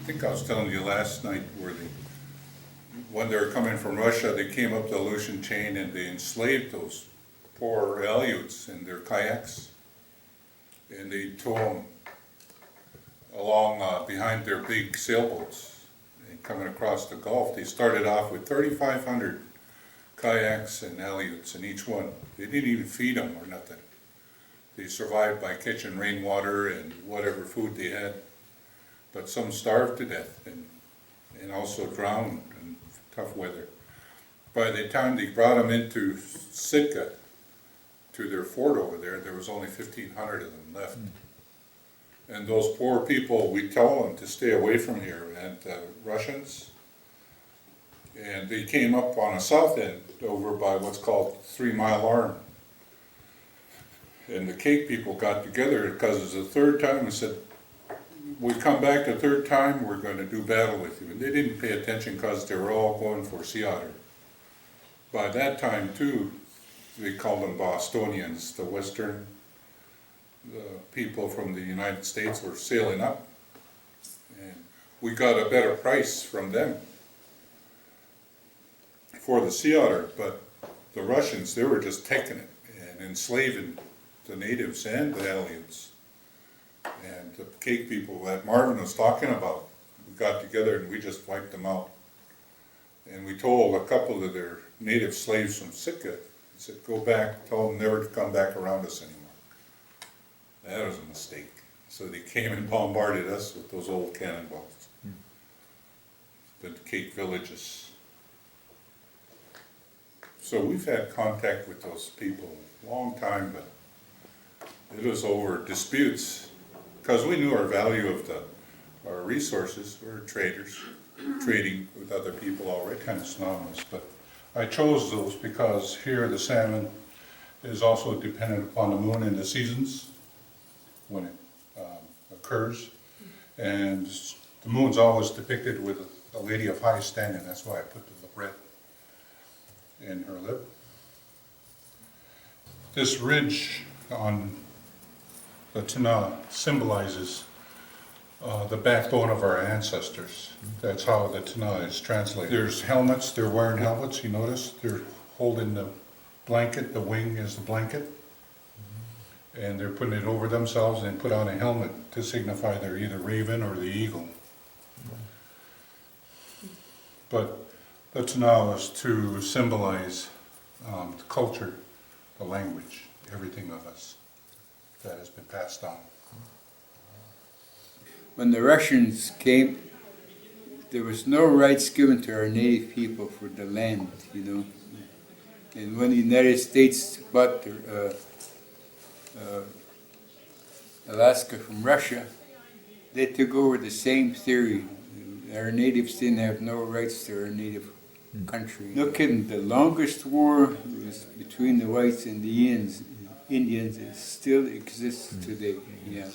think I was telling you last night where when they were coming from Russia, they came up the Aleutian chain and they enslaved those poor Aleuts in their kayaks. And they tow them along behind their big sailboats and coming across the Gulf. They started off with 3,500 kayaks and Aleuts in each one. They didn't even feed them or nothing. They survived by catching rainwater and whatever food they had. But some starved to death and also drowned in tough weather. By the time they brought them into Sitka, to their fort over there, there was only 1,500 of them left. And those poor people, we tell them to stay away from here, and Russians, and they came up on a south end over by what's called 3 Mile Arm. And the Kake people got together because it was the third time and said, we come back the third time, we're going to do battle with you. And they didn't pay attention because they were all going for sea otter. By that time too, they called them Bostonians, the western people from the United States were sailing up. And we got a better price from them for the sea otter, but the Russians, they were just taking it and enslaving the natives and the Aleuts. And the Kake people that Marvin was talking about, we got together and we just wiped them out. And we told a couple of their native slaves from Sitka, we said, go back, tell them never to come back around us anymore. That was a mistake. So they came and bombarded us with those old cannonballs. The Kake villages. So we've had contact with those people a long time, but it was over disputes because we knew our value of our resources. We're traders, trading with other people already, kind of synonymous. But I chose those because here the salmon is also dependent upon the moon and the seasons when it occurs. And the moon's always depicted with a lady of high standing. That's why I put the red in her lip. This ridge on the Tana symbolizes the backbone of our ancestors. That's how the Tana is translated. There's helmets, they're wearing helmets, you notice? They're holding the blanket, the wing is the blanket. And they're putting it over themselves and put on a helmet to signify they're either raven or the eagle. But the Tana is to symbolize the culture, the language, everything of us that has been passed on. When the Russians came, there was no rights given to our native people for the land, you know. And when the United States bought Alaska from Russia, they took over the same theory. Our natives didn't have no rights to our native country. No kidding, the longest war was between the whites and the Indians. It still exists today, yeah.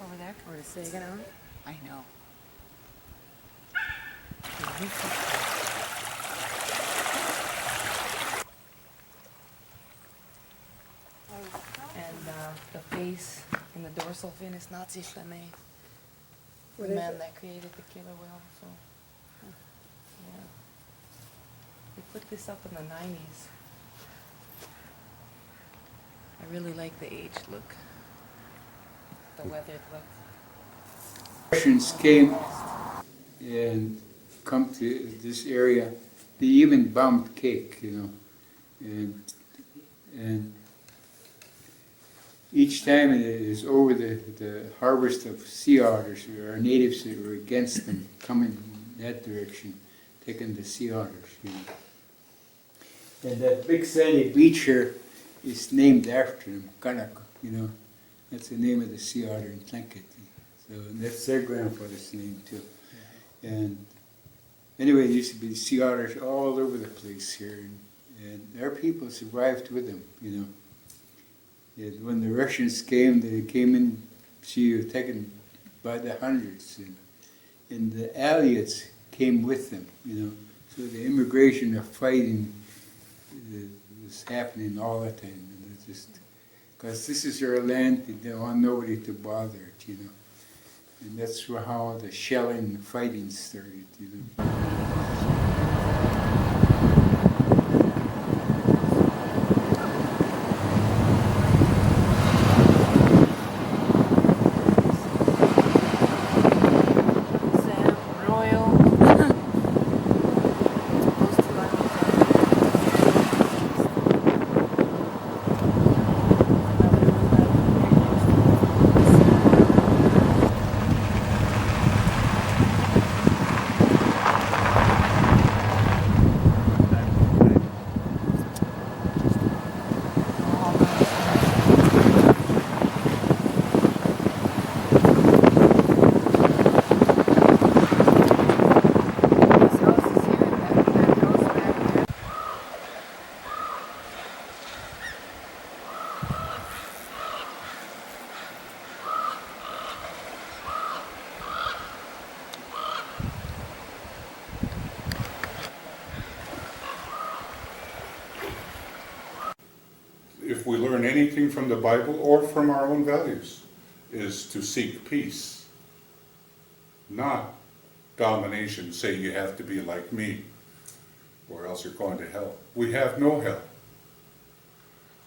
Over there, kan du se grann. I know. And the face in the dorsal fin is Nazi Schlemme, the What is man it? that created the killer whale. So, yeah. We put this up in the 90s. I really like the aged look, the weathered look. Russians came and come to this area. They even bombed Kake, you know, and each time it is over the harvest of sea otters, our natives were against them coming in that direction, taking the sea otters, you know. And that big sandy beach here is named after them, Kanak, you know. That's the name of the sea otter in Tlingit. So that's their grandfather's name too. And anyway, there used to be sea otters all over the place here, and our people survived with them, you know. And when the Russians came, they came in, she was taken by the hundreds, and the Aleuts came with them, you know. So the immigration of fighting was happening all the time, and it's just because this is our land, they don't want nobody to bother it, you know. And that's how the shelling and fighting started, you know. Sam, Royal. Those two If we learn anything from the Bible or from our own values, is to seek peace, not domination, say you have to be like me, or else you're going to hell. We have no hell.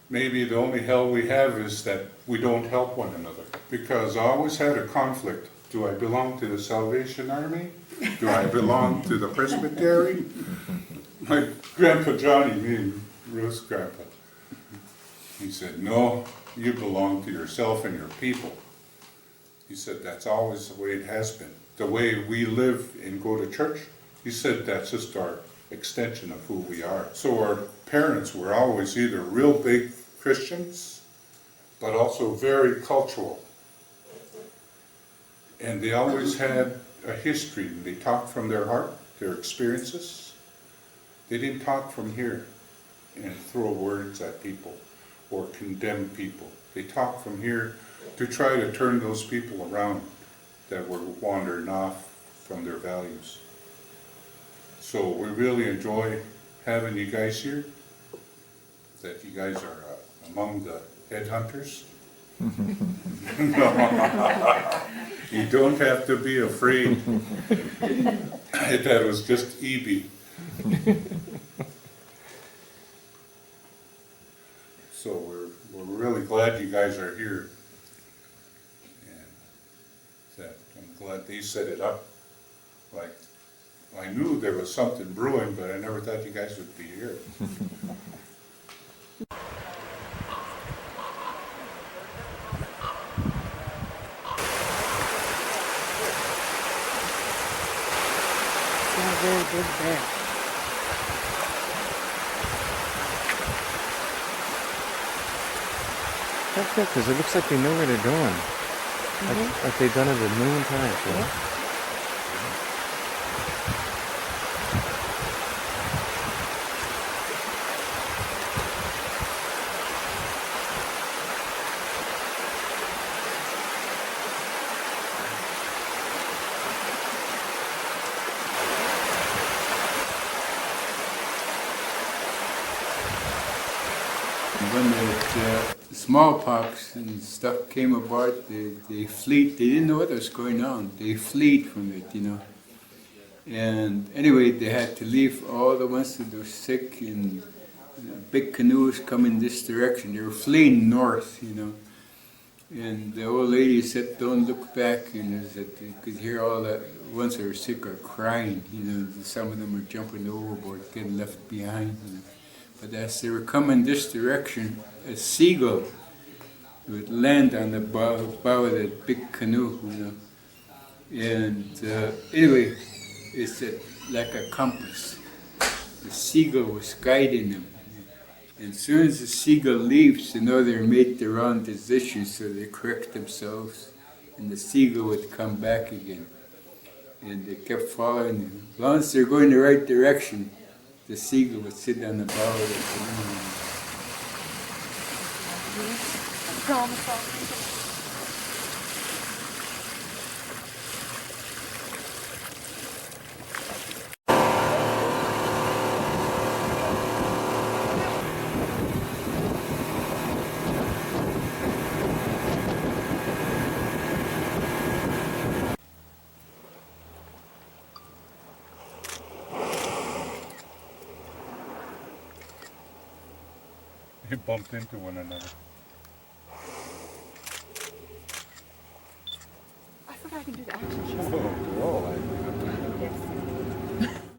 Maybe the only hell we have is that we don't help one another. Because I always had a conflict. Do I belong to the Salvation Army? Do I belong to the Presbytery? My Grandpa Johnny, me and Ruth's grandpa, he said, no, you belong to yourself and your people. He said, that's always the way it has been. The way we live and go to church, he said, that's just our extension of who we are. So our parents were always either real big Christians, but also very cultural. And they always had a history. They talked from their heart, their experiences. They didn't talk from here and throw words at people or condemn people. They talked from here to try to turn those people around that were wandering off from their values. So we really enjoy having you guys here, that you guys are among the headhunters. You don't have to be afraid. That was just Evie. So we're really glad you guys are here. And that I'm glad they set it up. Like, I knew there was something brewing, but I never thought you guys would be here. It's a very big bear. That's good, because it looks like they know where they're going. Like they've done it a million times, you know? When the smallpox and stuff came about, they fled. They didn't know what was going on. They fled from it, you know. And anyway, they had to leave all the ones that were sick in big canoes coming this direction. They were fleeing north, you know. And the old lady said, don't look back, and that you could hear all the ones that were sick are crying, you know. Some of them are jumping overboard, getting left behind, you know. But as they were coming this direction, a seagull would land on the bow of that big canoe, you know. And anyway, it's like a compass. The seagull was guiding them. And as soon as the seagull leaves, they know they're made the wrong decision, so they correct themselves, and the seagull would come back again. And they kept following them. As long as they're going the right direction, the seagull would sit on the bow of the canoe. they bumped into one another. I forgot I can do the action shot. Whoa, whoa.